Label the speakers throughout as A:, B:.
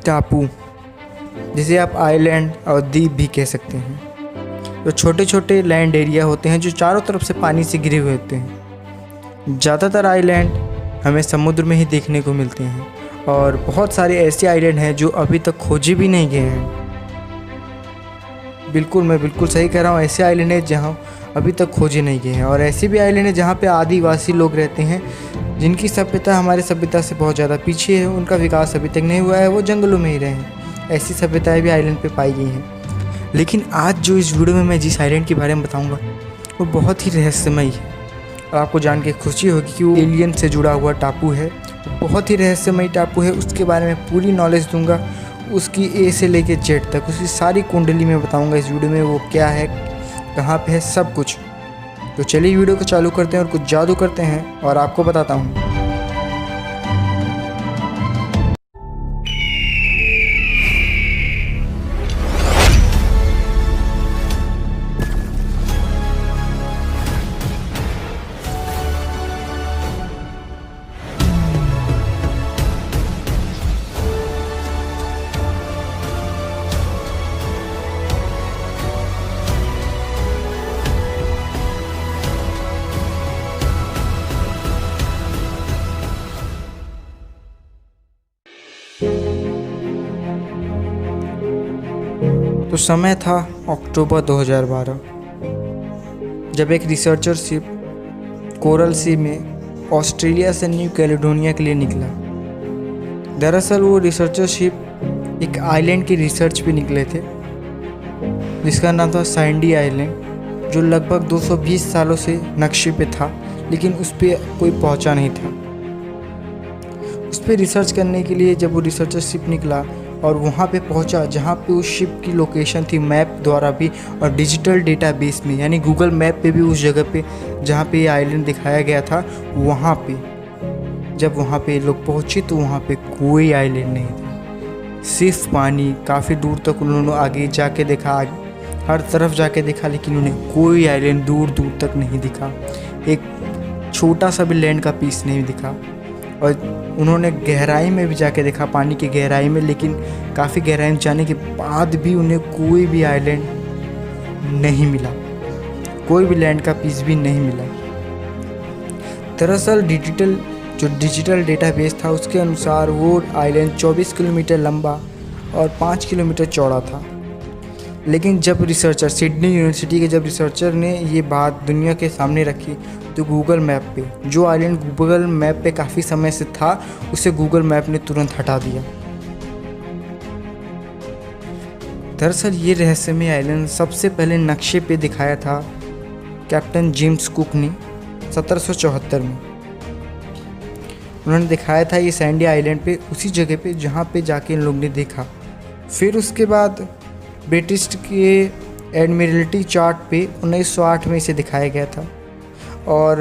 A: टापू, जिसे आप आइलैंड और द्वीप भी कह सकते हैं, जो छोटे छोटे लैंड एरिया होते हैं जो चारों तरफ से पानी से घिरे हुए होते हैं। ज़्यादातर आइलैंड हमें समुद्र में ही देखने को मिलते हैं और बहुत सारे ऐसे आइलैंड हैं जो अभी तक खोजे भी नहीं गए हैं। मैं बिल्कुल सही कह रहा हूँ, ऐसे आइलैंड हैं जहाँ अभी तक खोजे नहीं गए हैं, और ऐसे भी आइलैंड हैं जहाँ पे आदिवासी लोग रहते हैं जिनकी सभ्यता हमारे सभ्यता से बहुत ज़्यादा पीछे है, उनका विकास अभी तक नहीं हुआ है, वो जंगलों में ही रहे हैं। ऐसी सभ्यताएं भी आइलैंड पे पाई गई हैं। लेकिन आज जो इस वीडियो में मैं जिस आइलैंड के बारे में बताऊंगा वो बहुत ही रहस्यमयी है, और आपको जान के खुशी होगी कि वो एलियन से जुड़ा हुआ टापू है। बहुत ही रहस्यमयी टापू है, उसके बारे में पूरी नॉलेज दूंगा, उसकी ए से लेके जेड तक, उसकी सारी कुंडली में बताऊँगा इस वीडियो में, वो क्या है, कहाँ पे है, सब कुछ। तो चलिए वीडियो को चालू करते हैं और कुछ जादू करते हैं और आपको बताता हूँ। तो समय था अक्टूबर 2012, जब एक रिसर्चर शिप कोरल सी में ऑस्ट्रेलिया से न्यू कैलेडोनिया के लिए निकला। दरअसल वो रिसर्चर शिप एक आइलैंड की रिसर्च पे निकले थे जिसका नाम था सैंडी आइलैंड, जो लगभग 220 सालों से नक्शे पे था, लेकिन उस पर कोई पहुंचा नहीं था। उस पर रिसर्च करने के लिए जब वो रिसर्चर शिप निकला और वहाँ पे पहुँचा जहाँ पे उस शिप की लोकेशन थी मैप द्वारा भी और डिजिटल डेटाबेस में, यानी गूगल मैप पे भी उस जगह पे जहाँ पे ये आइलैंड दिखाया गया था वहाँ पे जब वहाँ पे लोग पहुँचे तो वहाँ पे कोई आइलैंड नहीं था, सिर्फ पानी। काफ़ी दूर तक उन्होंने आगे जाके देखा, हर तरफ जाके देखा, लेकिन उन्हें कोई आइलैंड दूर दूर तक नहीं दिखा, एक छोटा सा भी लैंड का पीस नहीं दिखा। और उन्होंने गहराई में भी जाके देखा, पानी की गहराई में, लेकिन काफ़ी गहराई में जाने के बाद भी उन्हें कोई भी आइलैंड नहीं मिला, कोई भी लैंड का पीस भी नहीं मिला। दरअसल डिजिटल डेटाबेस था उसके अनुसार वो आइलैंड 24 किलोमीटर लंबा और 5 किलोमीटर चौड़ा था। लेकिन जब रिसर्चर सिडनी यूनिवर्सिटी के जब रिसर्चर ने ये बात दुनिया के सामने रखी तो गूगल मैप पे जो आइलैंड गूगल मैप पे काफ़ी समय से था उसे गूगल मैप ने तुरंत हटा दिया। दरअसल ये रहस्यमय आइलैंड सबसे पहले नक्शे पे दिखाया था कैप्टन जेम्स कुक ने 1774 में। उन्होंने दिखाया था ये सैंडी आइलैंड पे, उसी जगह पे जहाँ पे जाके इन लोग ने देखा। फिर उसके बाद ब्रिटिश के एडमिरल्टी चार्ट पे 1908 में इसे दिखाया गया था, और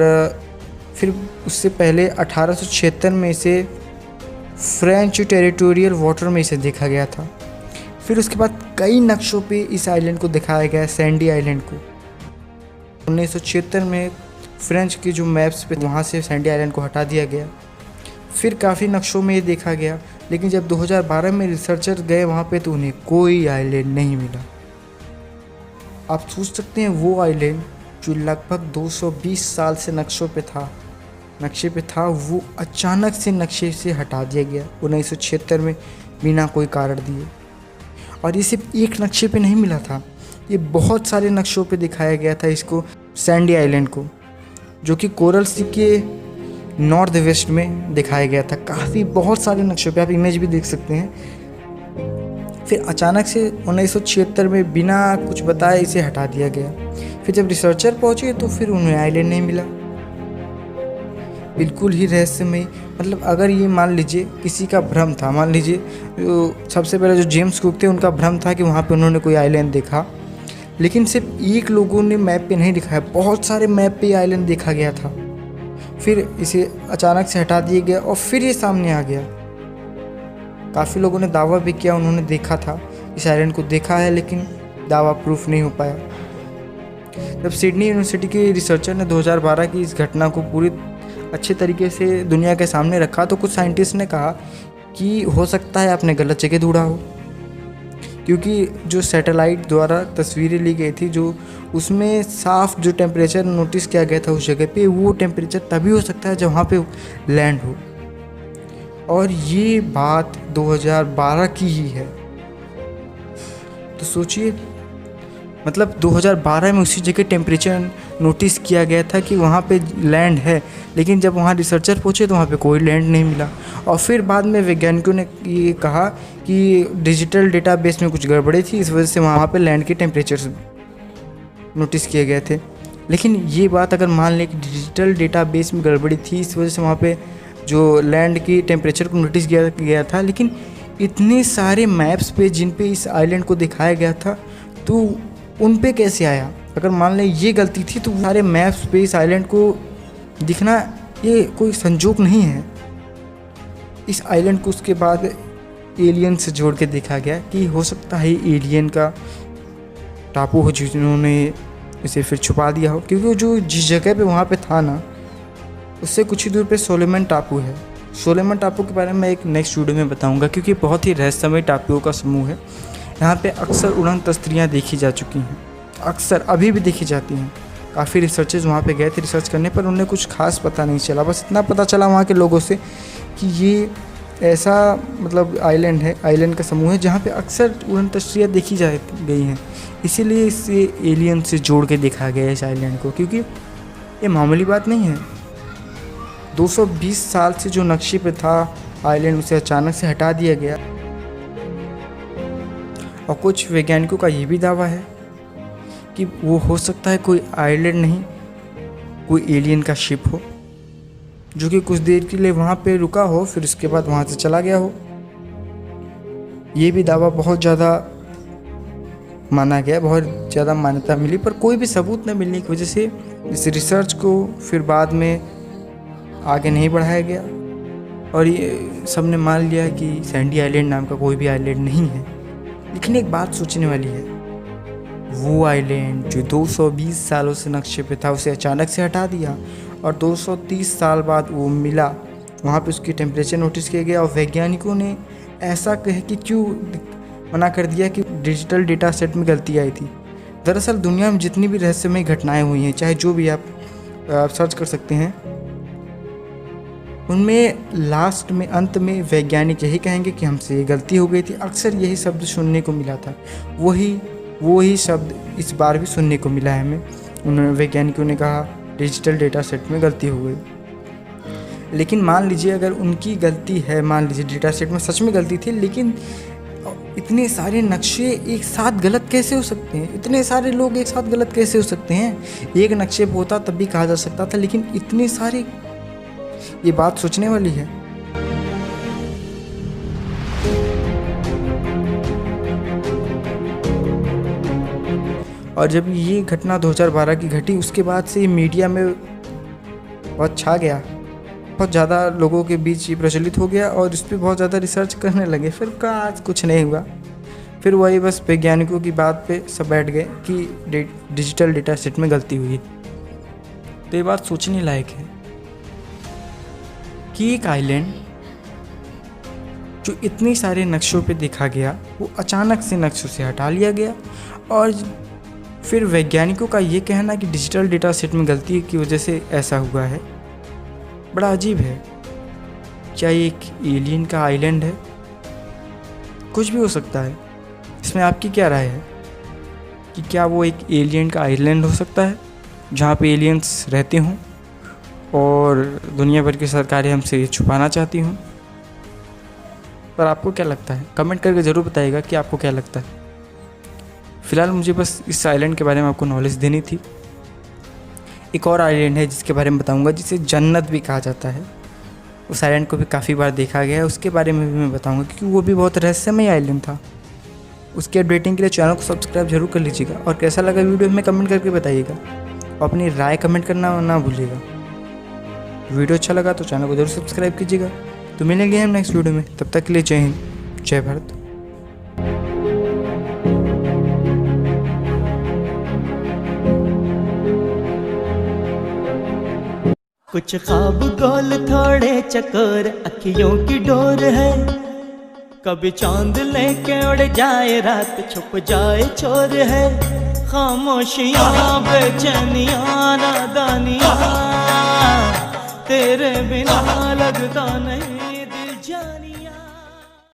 A: फिर उससे पहले 1876 में इसे फ्रेंच टेरिटोरियल वाटर में इसे देखा गया था। फिर उसके बाद कई नक्शों पे इस आइलैंड को दिखाया गया, सैंडी आइलैंड को। 1976 में फ्रेंच के जो मैप्स पे वहाँ से सैंडी आइलैंड को हटा दिया गया। फिर काफ़ी नक्शों में ये देखा गया, लेकिन जब 2012 में रिसर्चर गए वहाँ पे तो उन्हें कोई आइलैंड नहीं मिला। आप सोच सकते हैं वो आइलैंड जो लगभग 220 साल से नक्शे पे था, वो अचानक से नक्शे से हटा दिया गया 1976 में बिना कोई कारण दिए। और ये सिर्फ एक नक्शे पे नहीं मिला था, ये बहुत सारे नक्शों पे दिखाया गया था इसको, सैंडी आइलैंड को, जो कि कोरल सी के नॉर्थ वेस्ट में दिखाया गया था। काफ़ी बहुत सारे नक्शों पे, आप इमेज भी देख सकते हैं। फिर अचानक से 1976 में बिना कुछ बताए इसे हटा दिया गया। फिर जब रिसर्चर पहुंचे तो फिर उन्हें आइलैंड नहीं मिला। बिल्कुल ही रहस्यमय। मतलब अगर ये मान लीजिए किसी का भ्रम था, मान लीजिए सबसे पहले जो जेम्स कुक थे उनका भ्रम था कि वहाँ पे उन्होंने कोई आइलैंड देखा, लेकिन सिर्फ एक लोगों ने मैप पे नहीं दिखाया, बहुत सारे मैप पे आइलैंड देखा गया था। फिर इसे अचानक से हटा दिया गया और फिर ये सामने आ गया। काफ़ी लोगों ने दावा भी किया उन्होंने देखा था, इस आइलैंड को देखा है, लेकिन दावा प्रूफ नहीं हो पाया। जब सिडनी यूनिवर्सिटी के रिसर्चर ने 2012 की इस घटना को पूरी अच्छे तरीके से दुनिया के सामने रखा तो कुछ साइंटिस्ट ने कहा कि हो सकता है आपने गलत जगह ढूंढा हो, क्योंकि जो सैटेलाइट द्वारा तस्वीरें ली गई थी जो उसमें साफ जो टेम्परेचर नोटिस किया गया था उस जगह पे, वो टेम्परेचर तभी हो सकता है जब वहाँ पे लैंड हो। और ये बात 2012 की ही है। तो सोचिए, मतलब 2012 में उसी जगह टेम्परेचर नोटिस किया गया था कि वहाँ पे लैंड है, लेकिन जब वहाँ रिसर्चर पहुँचे तो वहाँ पे कोई लैंड नहीं मिला। और फिर बाद में वैज्ञानिकों ने ये कहा कि डिजिटल डेटाबेस में कुछ गड़बड़ी थी, इस वजह से वहाँ पे लैंड के टेम्परेचर नोटिस किए गए थे। लेकिन ये बात अगर मान लें कि डिजिटल डेटाबेस में गड़बड़ी थी, इस वजह से वहाँ पे जो लैंड की टेम्परेचर को नोटिस किया गया था, लेकिन इतने सारे मैप्स पे जिन पे इस आइलैंड को दिखाया गया था तो उन पे कैसे आया? अगर मान लें ये गलती थी तो सारे मैप्स पे इस आइलैंड को दिखना ये कोई संजोग नहीं है। इस आइलैंड को उसके बाद एलियन से जोड़ के देखा गया कि हो सकता है एलियन का टापू हो जिन्होंने इसे फिर छुपा दिया हो, क्योंकि जो जिस जगह पे वहाँ पे था ना, उससे कुछ ही दूर पे सोलोमन टापू है। सोलोमन टापू के बारे में मैं एक नेक्स्ट वीडियो में बताऊंगा, क्योंकि बहुत ही रहस्यमय टापुओं का समूह है। यहाँ पे अक्सर उड़न तस्त्रियाँ देखी जा चुकी हैं, अक्सर अभी भी देखी जाती हैं। काफ़ी रिसर्चर्स वहाँ पे गए थे रिसर्च करने, पर उन्हें कुछ खास पता नहीं चला। बस इतना पता चला वहाँ के लोगों से कि ये ऐसा मतलब आइलैंड है, आइलैंड का समूह है जहाँ पे अक्सर उड़न तस्त्रियाँ देखी जा गई हैं। इसीलिए इसे एलियन से जोड़ के देखा गया है इस आइलैंड को, क्योंकि ये मामूली बात नहीं है। 220 साल से जो नक्शे पे था आइलैंड, उसे अचानक से हटा दिया गया। और कुछ वैज्ञानिकों का ये भी दावा है कि वो हो सकता है कोई आइलैंड नहीं, कोई एलियन का शिप हो जो कि कुछ देर के लिए वहाँ पे रुका हो, फिर उसके बाद वहाँ से चला गया हो। ये भी दावा बहुत ज़्यादा माना गया, बहुत ज़्यादा मान्यता मिली, पर कोई भी सबूत न मिलने की वजह से इस रिसर्च को फिर बाद में आगे नहीं बढ़ाया गया और ये सब ने मान लिया कि सैंडी आइलैंड नाम का कोई भी आइलैंड नहीं है। लेकिन एक बात सोचने वाली है, वो आइलैंड जो 220 सालों से नक्शे पे था उसे अचानक से हटा दिया और 230 साल बाद वो मिला, वहाँ पे उसकी टेम्परेचर नोटिस किया गया और वैज्ञानिकों ने ऐसा कहे कि क्यों मना कर दिया कि डिजिटल डेटा सेट में गलती आई थी। दरअसल दुनिया में जितनी भी रहस्यमय घटनाएं हुई हैं, चाहे जो भी आप सर्च कर सकते हैं, उनमें लास्ट में अंत में वैज्ञानिक यही कहेंगे कि हमसे ये गलती हो गई थी। अक्सर यही शब्द सुनने को मिला था, वही शब्द इस बार भी सुनने को मिला है हमें। उन्होंने वैज्ञानिकों ने कहा डिजिटल डेटा सेट में गलती हो गई। लेकिन मान लीजिए अगर उनकी गलती है, मान लीजिए डेटा सेट में सच में गलती थी, लेकिन इतने सारे नक्शे एक साथ गलत कैसे हो सकते हैं? इतने सारे लोग एक साथ गलत कैसे हो सकते हैं? एक नक्शे पे होता तब भी कहा जा सकता था, लेकिन इतने सारे, ये बात सोचने वाली है। और जब ये घटना 2012 की घटी, उसके बाद से मीडिया में बहुत छा गया, बहुत ज़्यादा लोगों के बीच ये प्रचलित हो गया और इस पर बहुत ज़्यादा रिसर्च करने लगे। फिर का आज कुछ नहीं हुआ, फिर वही बस वैज्ञानिकों की बात पे सब बैठ गए कि डिजिटल डेटा सेट में गलती हुई। तो ये बात सोचने लायक है कि एक आइलैंड जो इतने सारे नक्शों पे देखा गया, वो अचानक से नक्शों से हटा लिया गया। और फिर वैज्ञानिकों का ये कहना कि डिजिटल डेटा सेट में गलती की वजह से ऐसा हुआ है, बड़ा अजीब है। क्या ये एक एलियन का आइलैंड है? कुछ भी हो सकता है। इसमें आपकी क्या राय है कि क्या वो एक एलियन का आइलैंड हो सकता है जहाँ पे एलियंस रहते हों और दुनिया भर की सरकारें हमसे ये छुपाना चाहती हूँ? पर आपको क्या लगता है? कमेंट करके ज़रूर बताइएगा कि आपको क्या लगता है। फ़िलहाल मुझे बस इस आइलैंड के बारे में आपको नॉलेज देनी थी। एक और आइलैंड है जिसके बारे में बताऊंगा, जिसे जन्नत भी कहा जाता है। उस आइलैंड को भी काफ़ी बार देखा गया है, उसके बारे में भी मैं बताऊंगा, क्योंकि वो भी बहुत रहस्यमय आइलैंड था। उसके अपडेटिंग के लिए चैनल को सब्सक्राइब जरूर कर लीजिएगा और कैसा लगा वीडियो हमें कमेंट करके बताइएगा और अपनी राय कमेंट करना ना भूलिएगा। वीडियो अच्छा लगा तो चैनल को जरूर सब्सक्राइब कीजिएगा। तो मिलेंगे हम नेक्स्ट वीडियो में, तब तक के लिए जय हिंद, जय भारत।
B: कुछ ख्वाब गोल थोड़े चकोर, अखियों की डोर है कभी चांद लेके उड़ जाए रात, छुप जाए चोर है खामोशियाँ बेचैनियाँ नादानियाँ, तेरे बिना लगता नहीं दिल जानी।